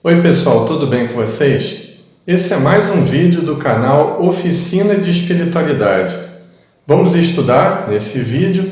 Oi pessoal, tudo bem com vocês? Esse é mais um vídeo do canal Oficina de Espiritualidade. Vamos estudar, nesse vídeo,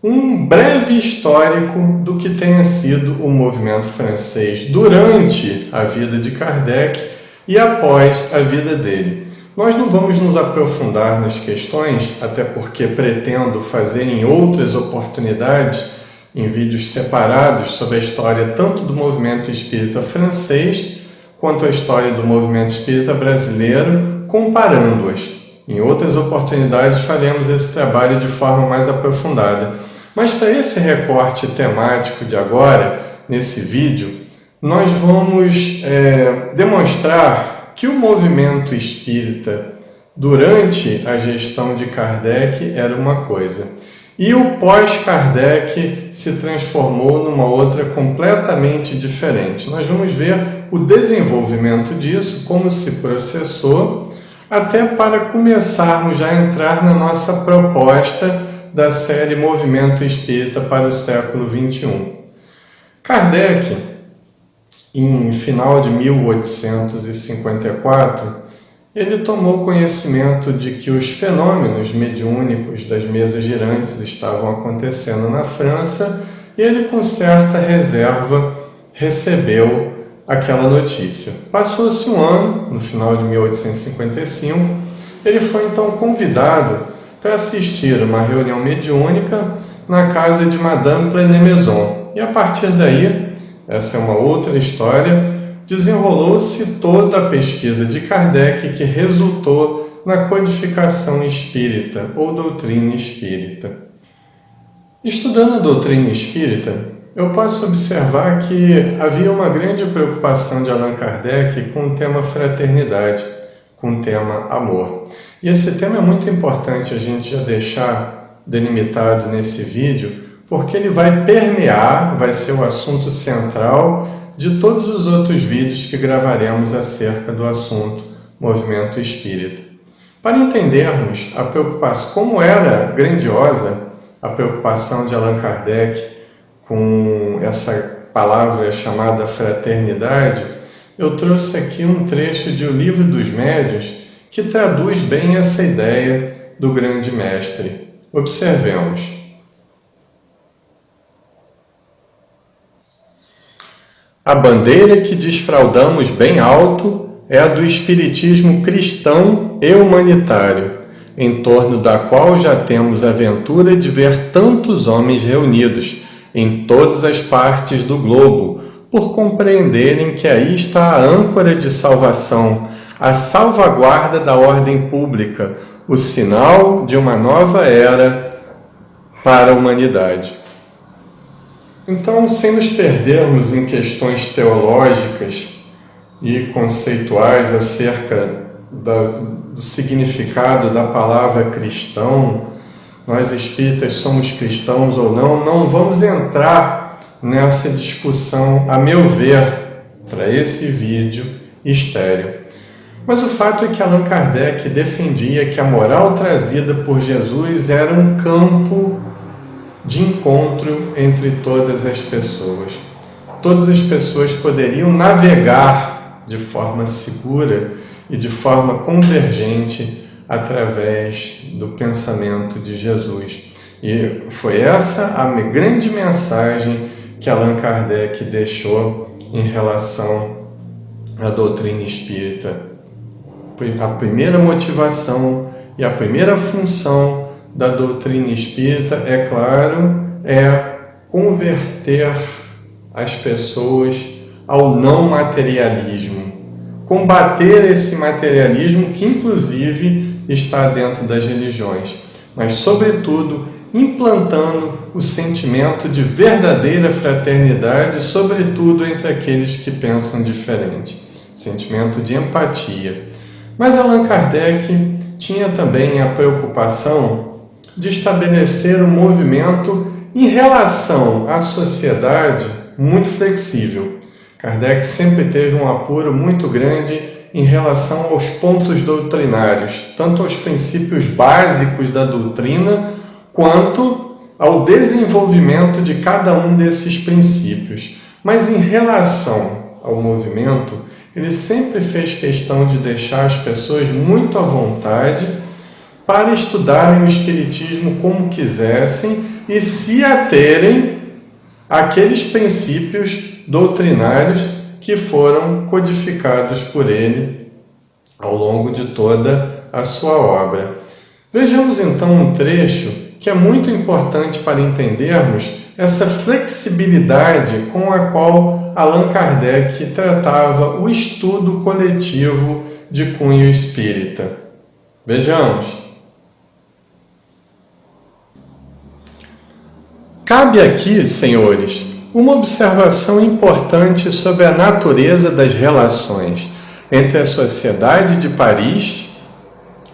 um breve histórico do que tenha sido o movimento francês durante a vida de Kardec e após a vida dele. Nós não vamos nos aprofundar nas questões, até porque pretendo fazer em outras oportunidades, em vídeos separados, sobre a história tanto do movimento espírita francês quanto a história do movimento espírita brasileiro, comparando-as. Em outras oportunidades faremos esse trabalho de forma mais aprofundada. Mas para esse recorte temático de agora, nesse vídeo, nós vamos demonstrar que o movimento espírita durante a gestão de Kardec era uma coisa, e o pós-Kardec se transformou numa outra completamente diferente. Nós vamos ver o desenvolvimento disso, como se processou, até para começarmos já a entrar na nossa proposta da série Movimento Espírita para o século XXI. Kardec, em final de 1854, ele tomou conhecimento de que os fenômenos mediúnicos das mesas girantes estavam acontecendo na França e ele, com certa reserva, recebeu aquela notícia. Passou-se um ano, no final de 1855, ele foi então convidado para assistir uma reunião mediúnica na casa de Madame Plenemaison. E a partir daí, essa é uma outra história, desenrolou-se toda a pesquisa de Kardec que resultou na codificação espírita ou doutrina espírita. Estudando a doutrina espírita, eu posso observar que havia uma grande preocupação de Allan Kardec com o tema fraternidade, com o tema amor. E esse tema é muito importante a gente já deixar delimitado nesse vídeo, porque ele vai permear, vai ser o assunto central de todos os outros vídeos que gravaremos acerca do assunto movimento espírita. Para entendermos a preocupação, como era grandiosa a preocupação de Allan Kardec com essa palavra chamada fraternidade, eu trouxe aqui um trecho de O Livro dos Médiuns que traduz bem essa ideia do grande mestre. Observemos. A bandeira que desfraldamos bem alto é a do espiritismo cristão e humanitário, em torno da qual já temos a ventura de ver tantos homens reunidos em todas as partes do globo, por compreenderem que aí está a âncora de salvação, a salvaguarda da ordem pública, o sinal de uma nova era para a humanidade. Então, sem nos perdermos em questões teológicas e conceituais acerca do significado da palavra cristão, nós espíritas somos cristãos ou não, não vamos entrar nessa discussão, a meu ver, para esse vídeo estéril. Mas o fato é que Allan Kardec defendia que a moral trazida por Jesus era um campo de encontro entre todas as pessoas. Todas as pessoas poderiam navegar de forma segura e de forma convergente através do pensamento de Jesus. E foi essa a grande mensagem que Allan Kardec deixou em relação à doutrina espírita. A primeira motivação e a primeira função da doutrina espírita, é claro, é converter as pessoas ao não materialismo, combater esse materialismo que inclusive está dentro das religiões, mas sobretudo implantando o sentimento de verdadeira fraternidade, sobretudo entre aqueles que pensam diferente, sentimento de empatia. Mas Allan Kardec tinha também a preocupação de estabelecer um movimento em relação à sociedade muito flexível. Kardec sempre teve um apuro muito grande em relação aos pontos doutrinários, tanto aos princípios básicos da doutrina, quanto ao desenvolvimento de cada um desses princípios. Mas em relação ao movimento, ele sempre fez questão de deixar as pessoas muito à vontade para estudarem o Espiritismo como quisessem e se aterem àqueles princípios doutrinários que foram codificados por ele ao longo de toda a sua obra. Vejamos então um trecho que é muito importante para entendermos essa flexibilidade com a qual Allan Kardec tratava o estudo coletivo de cunho espírita. Vejamos. Cabe aqui, senhores, uma observação importante sobre a natureza das relações entre a Sociedade de Paris,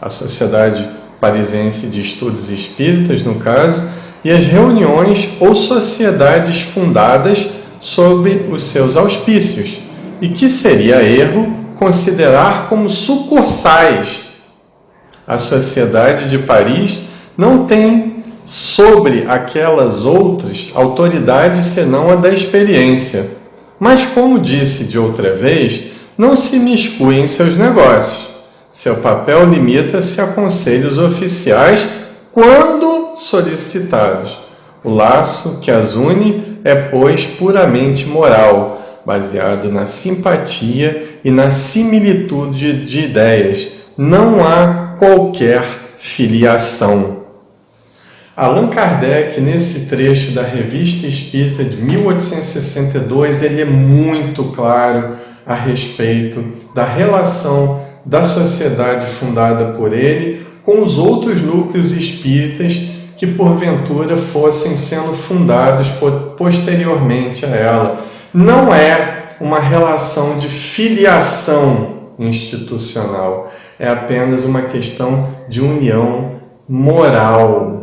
a Sociedade Parisense de Estudos Espíritas, no caso, e as reuniões ou sociedades fundadas sob os seus auspícios, e que seria erro considerar como sucursais. A Sociedade de Paris não tem sobre aquelas outras autoridade senão a da experiência, mas, como disse de outra vez, não se miscui em seus negócios. Seu papel limita-se a conselhos oficiais quando solicitados. O laço que as une é, pois, puramente moral, baseado na simpatia e na similitude de ideias. Não há qualquer filiação. Allan Kardec, nesse trecho da Revista Espírita de 1862, ele é muito claro a respeito da relação da sociedade fundada por ele com os outros núcleos espíritas que porventura fossem sendo fundados posteriormente a ela. Não é uma relação de filiação institucional, é apenas uma questão de união moral,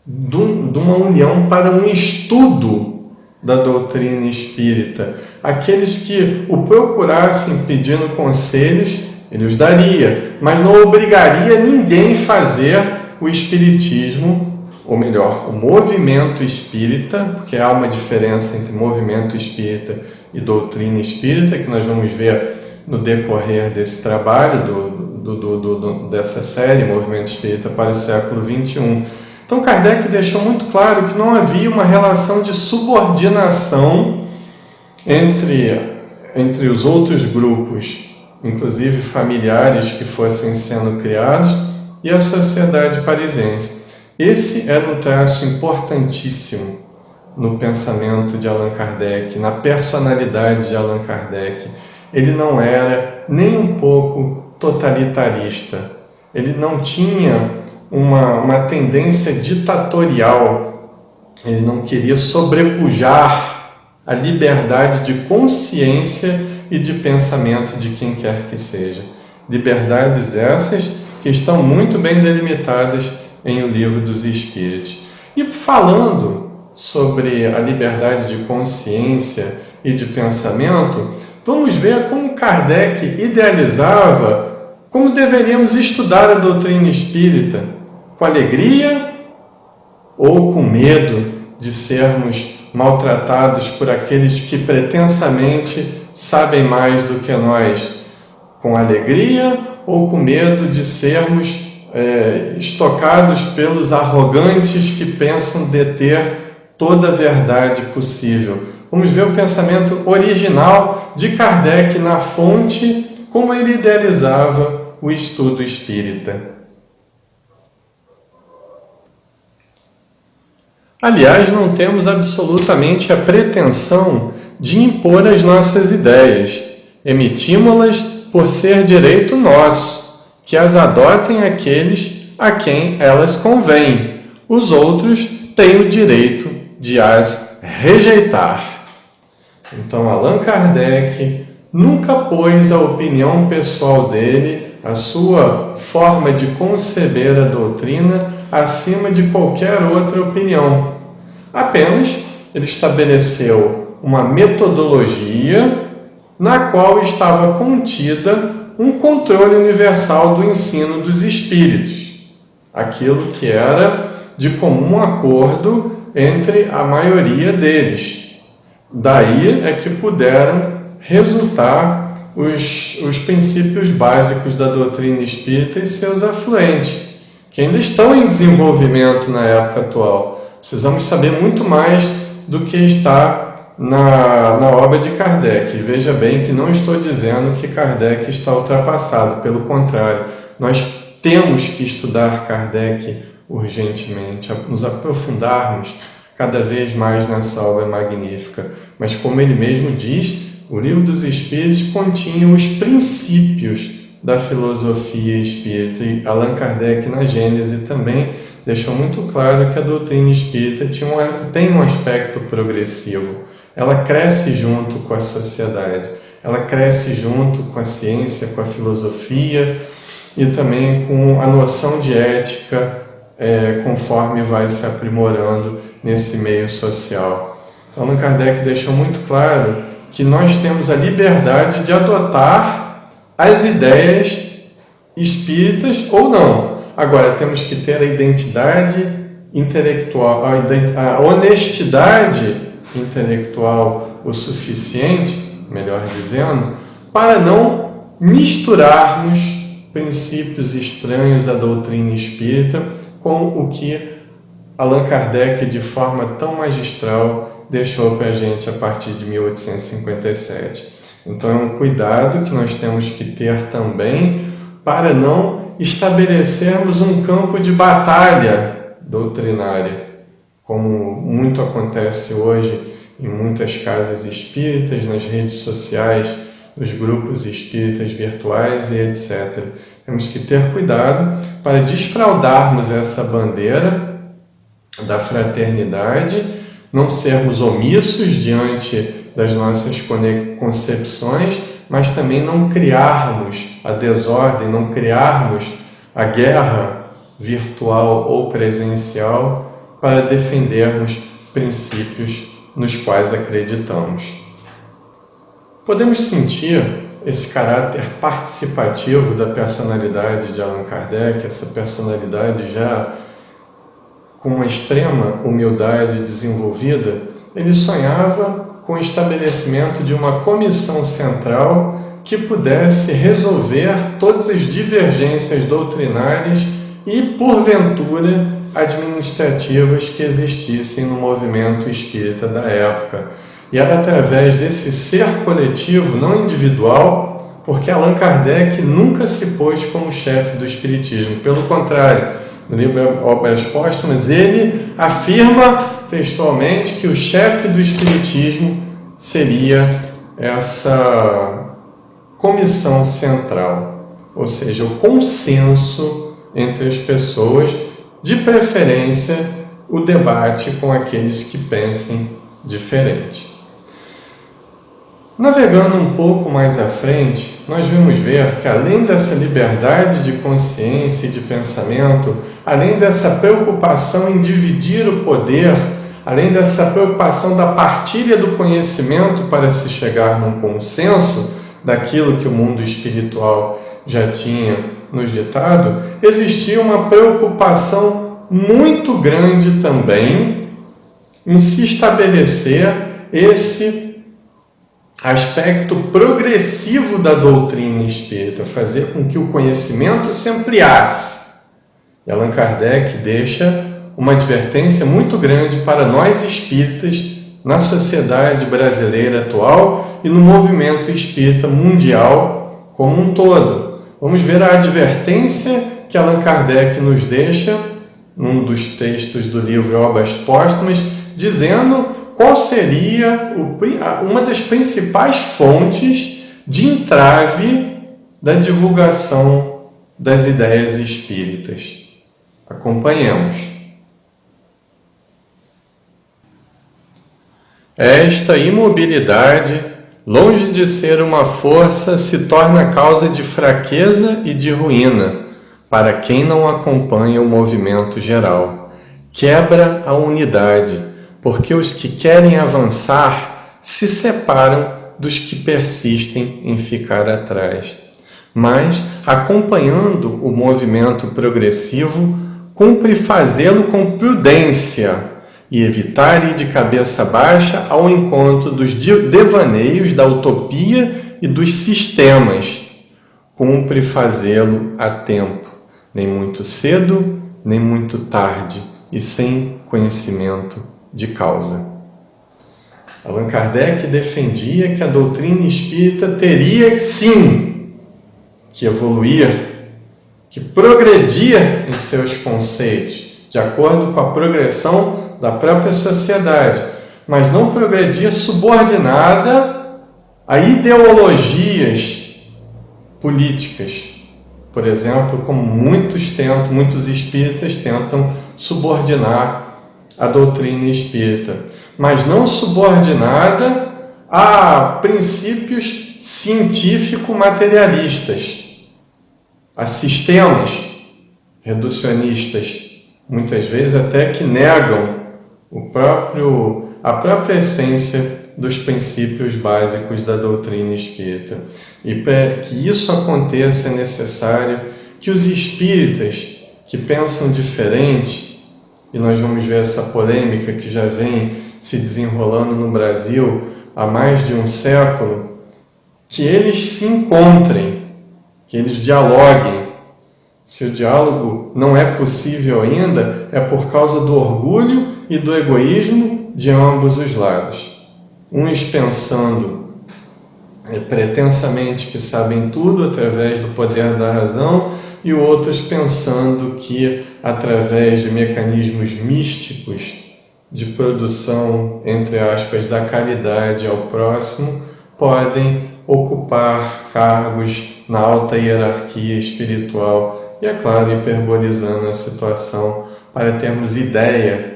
de uma união para um estudo da doutrina espírita. Aqueles que o procurassem pedindo conselhos, ele os daria, mas não obrigaria ninguém a fazer o espiritismo, ou melhor, o movimento espírita, porque há uma diferença entre movimento espírita e doutrina espírita, que nós vamos ver no decorrer desse trabalho, dessa série, Movimento Espírita para o Século XXI. Então, Kardec deixou muito claro que não havia uma relação de subordinação entre os outros grupos, inclusive familiares que fossem sendo criados, e a sociedade parisense. Esse era um traço importantíssimo no pensamento de Allan Kardec, na personalidade de Allan Kardec. Ele não era nem um pouco totalitarista. Ele não tinha uma tendência ditatorial. Ele não queria sobrepujar a liberdade de consciência e de pensamento de quem quer que seja. Liberdades essas que estão muito bem delimitadas em O Livro dos Espíritos. E falando sobre a liberdade de consciência e de pensamento, vamos ver como Kardec idealizava como deveríamos estudar a doutrina espírita, com alegria ou com medo de sermos maltratados por aqueles que pretensamente sabem mais do que nós, com alegria ou com medo de sermos estocados pelos arrogantes que pensam deter toda a verdade possível. Vamos ver o pensamento original de Kardec na fonte, como ele idealizava o estudo espírita. Aliás, não temos absolutamente a pretensão de impor as nossas ideias. Emitimos-las por ser direito nosso, que as adotem aqueles a quem elas convêm. Os outros têm o direito de as rejeitar. Então, Allan Kardec nunca pôs a opinião pessoal dele, a sua forma de conceber a doutrina, acima de qualquer outra opinião. Apenas ele estabeleceu uma metodologia na qual estava contida um controle universal do ensino dos espíritos, aquilo que era de comum acordo entre a maioria deles. Daí é que puderam resultar os princípios básicos da doutrina espírita e seus afluentes, que ainda estão em desenvolvimento na época atual. Precisamos saber muito mais do que está na obra de Kardec. Veja bem que não estou dizendo que Kardec está ultrapassado, pelo contrário, nós temos que estudar Kardec urgentemente, nos aprofundarmos cada vez mais nessa obra magnífica. Mas como ele mesmo diz, o Livro dos Espíritos continha os princípios da filosofia espírita, e Allan Kardec na Gênese também deixou muito claro que a doutrina espírita tem um aspecto progressivo. Ela cresce junto com a sociedade, ela cresce junto com a ciência, com a filosofia e também com a noção de ética, conforme vai se aprimorando nesse meio social. Então, Allan Kardec deixou muito claro que nós temos a liberdade de adotar as ideias espíritas ou não. Agora, temos que ter a identidade intelectual, a honestidade intelectual o suficiente, melhor dizendo, para não misturarmos princípios estranhos à doutrina espírita com o que Allan Kardec, de forma tão magistral, deixou para a gente a partir de 1857. Então é um cuidado que nós temos que ter também para não estabelecermos um campo de batalha doutrinária, como muito acontece hoje em muitas casas espíritas, nas redes sociais, nos grupos espíritas virtuais e etc. Temos que ter cuidado para desfraudarmos essa bandeira da fraternidade, não sermos omissos diante das nossas concepções, mas também não criarmos a desordem, não criarmos a guerra virtual ou presencial para defendermos princípios nos quais acreditamos. Podemos sentir esse caráter participativo da personalidade de Allan Kardec, essa personalidade já com uma extrema humildade desenvolvida. Ele sonhava com o estabelecimento de uma comissão central que pudesse resolver todas as divergências doutrinárias e, porventura, administrativas que existissem no movimento espírita da época. E era através desse ser coletivo, não individual, porque Allan Kardec nunca se pôs como chefe do espiritismo. Pelo contrário, no livro Obras Póstumas, ele afirma textualmente que o chefe do espiritismo seria essa comissão central, ou seja, o consenso entre as pessoas, de preferência o debate com aqueles que pensem diferente. Navegando um pouco mais à frente, nós vamos ver que além dessa liberdade de consciência e de pensamento, além dessa preocupação em dividir o poder, além dessa preocupação da partilha do conhecimento para se chegar num consenso daquilo que o mundo espiritual já tinha nos ditado, existia uma preocupação muito grande também em se estabelecer esse aspecto progressivo da doutrina espírita, fazer com que o conhecimento se ampliasse. E Allan Kardec deixa uma advertência muito grande para nós espíritas na sociedade brasileira atual e no movimento espírita mundial como um todo. Vamos ver a advertência que Allan Kardec nos deixa num dos textos do livro Obras Póstumas, dizendo qual seria uma das principais fontes de entrave da divulgação das ideias espíritas. Acompanhemos. Esta imobilidade, longe de ser uma força, se torna causa de fraqueza e de ruína para quem não acompanha o movimento geral. Quebra a unidade, porque os que querem avançar se separam dos que persistem em ficar atrás. Mas, acompanhando o movimento progressivo, cumpre fazê-lo com prudência, e evitar ir de cabeça baixa ao encontro dos devaneios, da utopia e dos sistemas. Cumpre fazê-lo a tempo, nem muito cedo, nem muito tarde, e sem conhecimento de causa. Allan Kardec defendia que a doutrina espírita teria, sim, que evoluir, que progredir em seus conceitos, de acordo com a progressão da própria sociedade, mas não progredir subordinada a ideologias políticas. Por exemplo, como muitos espíritas tentam subordinar a doutrina espírita, mas não subordinada a princípios científico-materialistas, a sistemas reducionistas, muitas vezes até que negam a própria essência dos princípios básicos da doutrina espírita. E para que isso aconteça é necessário que os espíritas que pensam diferente, e nós vamos ver essa polêmica que já vem se desenrolando no Brasil há mais de um século, que eles se encontrem, que eles dialoguem. Se o diálogo não é possível ainda, é por causa do orgulho e do egoísmo de ambos os lados. Uns pensando pretensamente que sabem tudo através do poder da razão, e outros pensando que, através de mecanismos místicos de produção, entre aspas, da caridade ao próximo, podem ocupar cargos na alta hierarquia espiritual. E, é claro, hiperbolizando a situação para termos ideia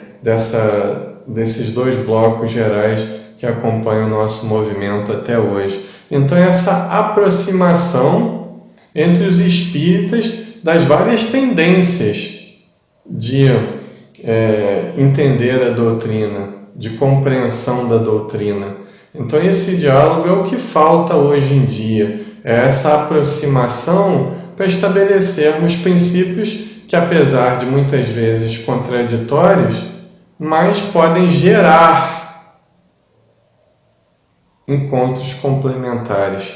desses dois blocos gerais que acompanham o nosso movimento até hoje. Então, essa aproximação entre os espíritas das várias tendências de entender a doutrina, de compreensão da doutrina. Então, esse diálogo é o que falta hoje em dia, é essa aproximação para estabelecermos princípios que, apesar de muitas vezes contraditórios, mas podem gerar encontros complementares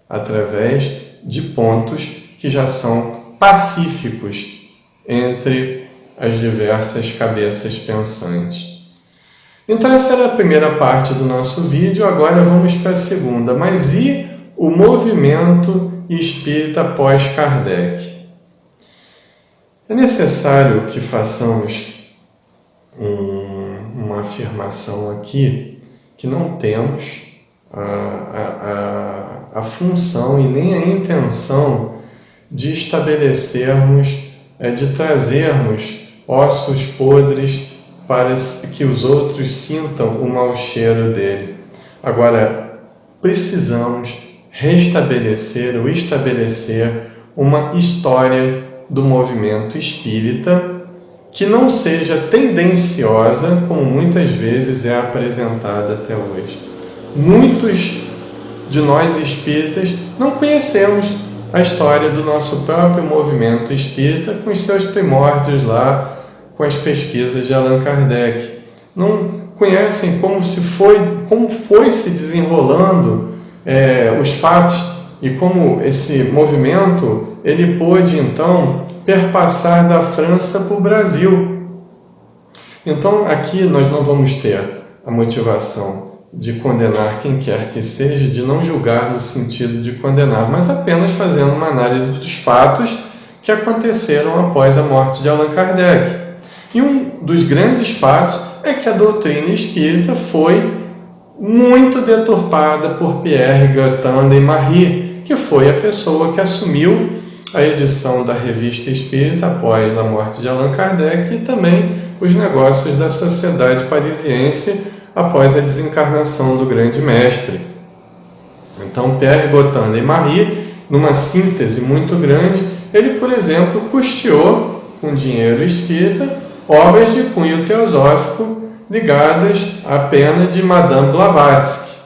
através de pontos que já são pacíficos entre as diversas cabeças pensantes. Então essa era a primeira parte do nosso vídeo, agora vamos para a segunda. Mas e o movimento espírita pós-Kardec? É necessário que façamos uma afirmação aqui, que não temos a função e nem a intenção de estabelecermos, de trazermos ossos podres para que os outros sintam o mau cheiro dele. Agora, precisamos restabelecer ou estabelecer uma história do movimento espírita que não seja tendenciosa, como muitas vezes é apresentada até hoje. Muitos de nós espíritas não conhecemos a história do nosso próprio movimento espírita com os seus primórdios lá, com as pesquisas de Allan Kardec. Não conhecem como foi se desenrolando os fatos e como esse movimento ele pôde então perpassar da França para o Brasil. Então aqui nós não vamos ter a motivação de condenar quem quer que seja, de não julgar no sentido de condenar, mas apenas fazendo uma análise dos fatos que aconteceram após a morte de Allan Kardec. E um dos grandes fatos é que a doutrina espírita foi muito deturpada por Pierre Gaëtan de Marie, que foi a pessoa que assumiu a edição da Revista Espírita após a morte de Allan Kardec e também os negócios da Sociedade Parisiense após a desencarnação do grande mestre. Então, Pierre Gaëtan de Marie, numa síntese muito grande, ele, por exemplo, custeou com dinheiro espírita obras de cunho teosófico ligadas à pena de Madame Blavatsky.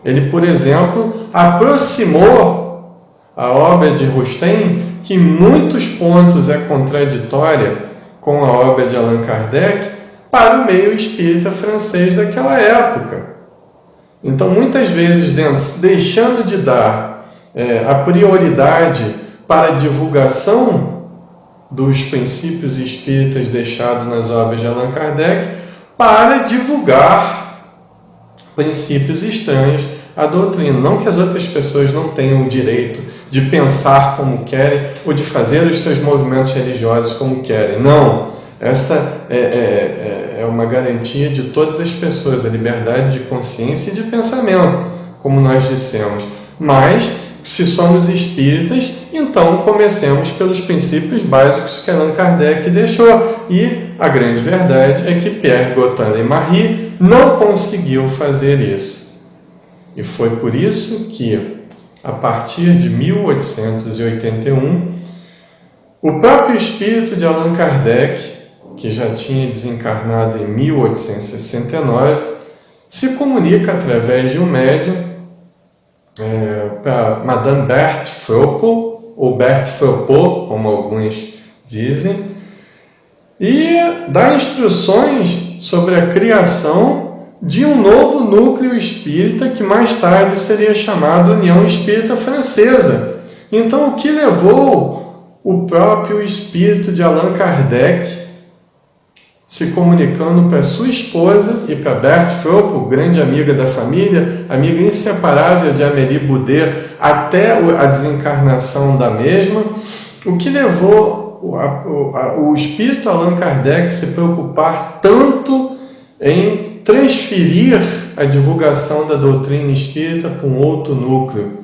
Ele, por exemplo, aproximou a obra de Rustem, que em muitos pontos é contraditória com a obra de Allan Kardec, para o meio espírita francês daquela época. Então, muitas vezes, deixando de dar a prioridade para a divulgação dos princípios espíritas deixados nas obras de Allan Kardec, para divulgar princípios estranhos à doutrina. Não que as outras pessoas não tenham o direito de pensar como querem ou de fazer os seus movimentos religiosos como querem. Não. Essa é uma garantia de todas as pessoas, a liberdade de consciência e de pensamento, como nós dissemos. Mas, se somos espíritas, então comecemos pelos princípios básicos que Allan Kardec deixou. E a grande verdade é que Pierre Gautin-Leymarie não conseguiu fazer isso. E foi por isso que, a partir de 1881, o próprio espírito de Allan Kardec, que já tinha desencarnado em 1869, se comunica através de um médium para Madame Berthe Froeppel, ou Berthe Froeppel, como alguns dizem, e dá instruções sobre a criação de um novo núcleo espírita que mais tarde seria chamado União Espírita Francesa. Então, o que levou o próprio espírito de Allan Kardec, se comunicando para sua esposa e para Berthe Froeppel, grande amiga da família, amiga inseparável de Amélie Boudet até a desencarnação da mesma, o que levou o espírito Allan Kardec se preocupar tanto em transferir a divulgação da doutrina espírita para um outro núcleo?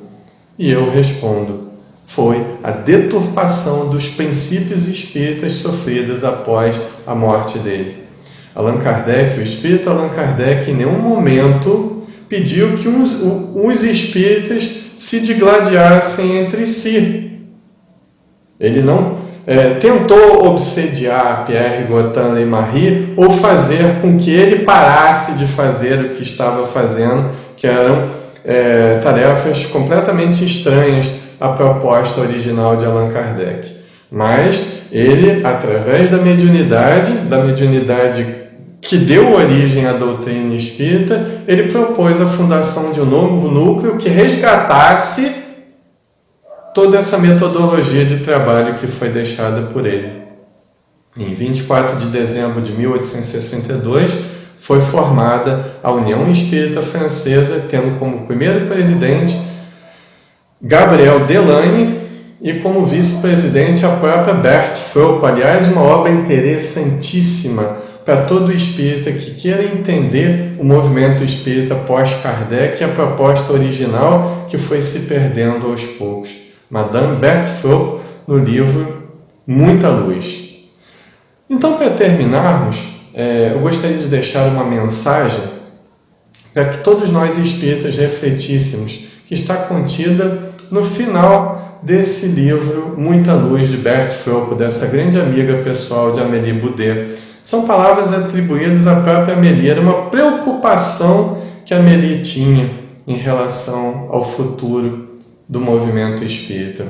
E eu respondo: foi a deturpação dos princípios espíritas sofridas após a morte dele. Allan Kardec, o espírito Allan Kardec, em nenhum momento pediu que os espíritas se digladiassem entre si. Ele não tentou obsediar Pierre Gautin-Leymarie ou fazer com que ele parasse de fazer o que estava fazendo, que eram tarefas completamente estranhas à proposta original de Allan Kardec. Mas ele, através da mediunidade que deu origem à doutrina espírita, ele propôs a fundação de um novo núcleo que resgatasse toda essa metodologia de trabalho que foi deixada por ele. Em 24 de dezembro de 1862, foi formada a União Espírita Francesa, tendo como primeiro presidente Gabriel Delany e como vice-presidente a própria Berthe Froeppel. Aliás, uma obra interessantíssima para todo espírita que queira entender o movimento espírita pós-Kardec e a proposta original que foi se perdendo aos poucos. Madame Berthe Froeppel, no livro Muita Luz. Então, para terminarmos, eu gostaria de deixar uma mensagem para que todos nós espíritas refletíssemos, que está contida no final desse livro Muita Luz, de Berthe Froeppel, dessa grande amiga pessoal de Amélie Boudet. São palavras atribuídas à própria Amélie. Era uma preocupação que a Amélie tinha em relação ao futuro do movimento espírita.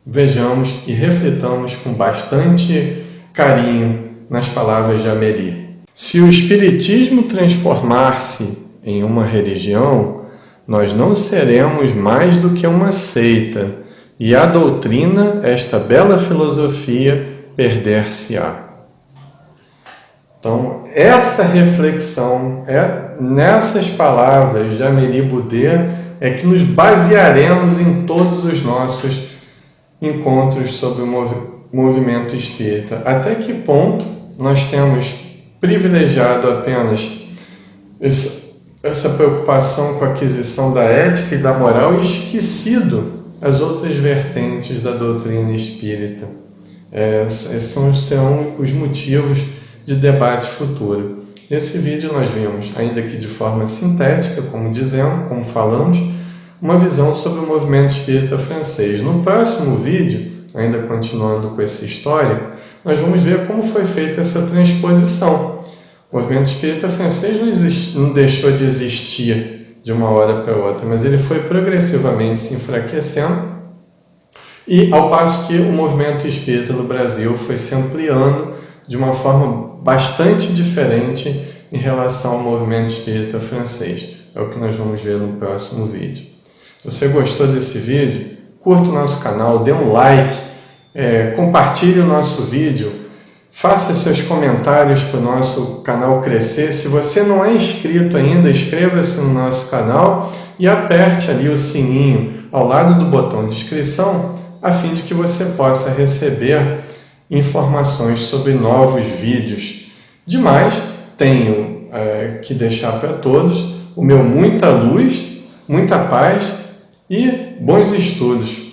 Vejamos e reflitamos com bastante carinho nas palavras de Amélie. Se o espiritismo transformar-se em uma religião, nós não seremos mais do que uma seita, e a doutrina, esta bela filosofia, perder-se-á. Então, essa reflexão, nessas palavras de Amélie Boudet, é que nos basearemos em todos os nossos encontros sobre o movimento espírita. Até que ponto nós temos privilegiado apenas essa preocupação com a aquisição da ética e da moral e esquecido as outras vertentes da doutrina espírita. Serão os motivos de debate futuro. Nesse vídeo nós vimos, ainda que de forma sintética, como falamos, uma visão sobre o movimento espírita francês. No próximo vídeo, ainda continuando com esse histórico, nós vamos ver como foi feita essa transposição. O movimento espírita francês não deixou de existir de uma hora para outra, mas ele foi progressivamente se enfraquecendo, e ao passo que o movimento espírita no Brasil foi se ampliando de uma forma bastante diferente em relação ao movimento espírita francês. É o que nós vamos ver no próximo vídeo. Se você gostou desse vídeo, curta o nosso canal, dê um like, compartilhe o nosso vídeo, faça seus comentários para o nosso canal crescer. Se você não é inscrito ainda, inscreva-se no nosso canal e aperte ali o sininho ao lado do botão de inscrição, a fim de que você possa receber informações sobre novos vídeos. Demais, tenho que deixar para todos o meu muita luz, muita paz e bons estudos.